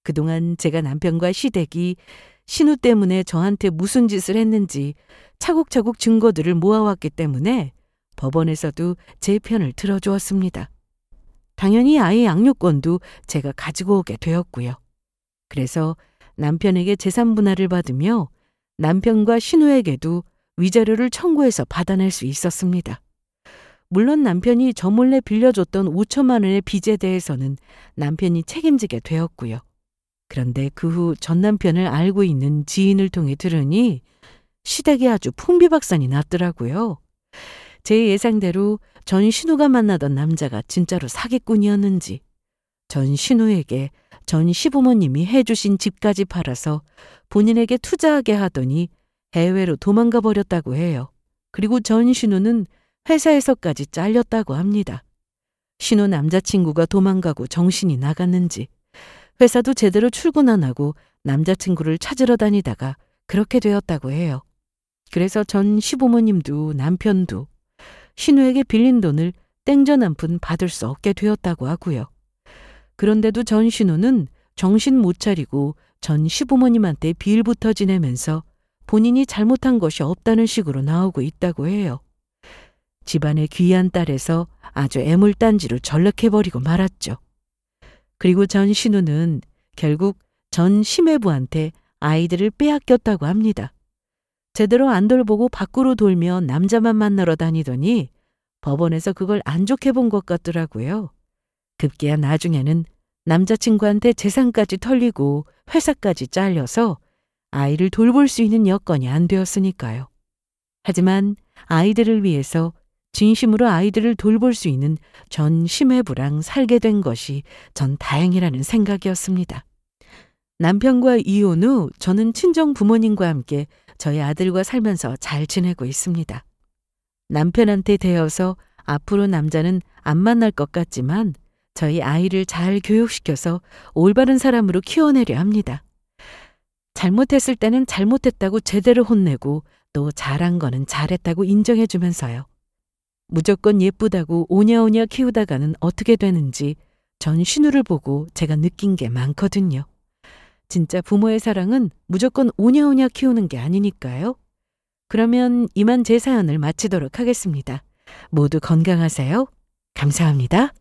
그동안 제가 남편과 시댁이 신우 때문에 저한테 무슨 짓을 했는지 차곡차곡 증거들을 모아왔기 때문에 법원에서도 제 편을 들어주었습니다. 당연히 아이 양육권도 제가 가지고 오게 되었고요. 그래서 남편에게 재산 분할을 받으며 남편과 신우에게도 위자료를 청구해서 받아낼 수 있었습니다. 물론 남편이 저 몰래 빌려줬던 5천만 원의 빚에 대해서는 남편이 책임지게 되었고요. 그런데 그 후 전 남편을 알고 있는 지인을 통해 들으니 시댁이 아주 풍비박산이 났더라고요. 제 예상대로 전 신우가 만나던 남자가 진짜로 사기꾼이었는지 전 신우에게 전 시부모님이 해주신 집까지 팔아서 본인에게 투자하게 하더니 해외로 도망가 버렸다고 해요. 그리고 전 신우는 회사에서까지 잘렸다고 합니다. 신우 남자친구가 도망가고 정신이 나갔는지 회사도 제대로 출근 안 하고 남자친구를 찾으러 다니다가 그렇게 되었다고 해요. 그래서 전 시부모님도 남편도 신우에게 빌린 돈을 땡전 한 푼 받을 수 없게 되었다고 하고요. 그런데도 전 신우는 정신 못 차리고 전 시부모님한테 빌부터 지내면서 본인이 잘못한 것이 없다는 식으로 나오고 있다고 해요. 집안의 귀한 딸에서 아주 애물단지로 전락해버리고 말았죠. 그리고 전 신우는 결국 전 심해부한테 아이들을 빼앗겼다고 합니다. 제대로 안 돌보고 밖으로 돌며 남자만 만나러 다니더니 법원에서 그걸 안 좋게 본 것 같더라고요. 급기야 나중에는 남자친구한테 재산까지 털리고 회사까지 잘려서 아이를 돌볼 수 있는 여건이 안 되었으니까요. 하지만 아이들을 위해서 진심으로 아이들을 돌볼 수 있는 전 심해부랑 살게 된 것이 전 다행이라는 생각이었습니다. 남편과 이혼 후 저는 친정 부모님과 함께 저희 아들과 살면서 잘 지내고 있습니다. 남편한테 대여서 앞으로 남자는 안 만날 것 같지만 저희 아이를 잘 교육시켜서 올바른 사람으로 키워내려 합니다. 잘못했을 때는 잘못했다고 제대로 혼내고 또 잘한 거는 잘했다고 인정해주면서요. 무조건 예쁘다고 오냐오냐 키우다가는 어떻게 되는지 전 신우를 보고 제가 느낀 게 많거든요. 진짜 부모의 사랑은 무조건 오냐오냐 키우는 게 아니니까요. 그러면 이만 제 사연을 마치도록 하겠습니다. 모두 건강하세요. 감사합니다.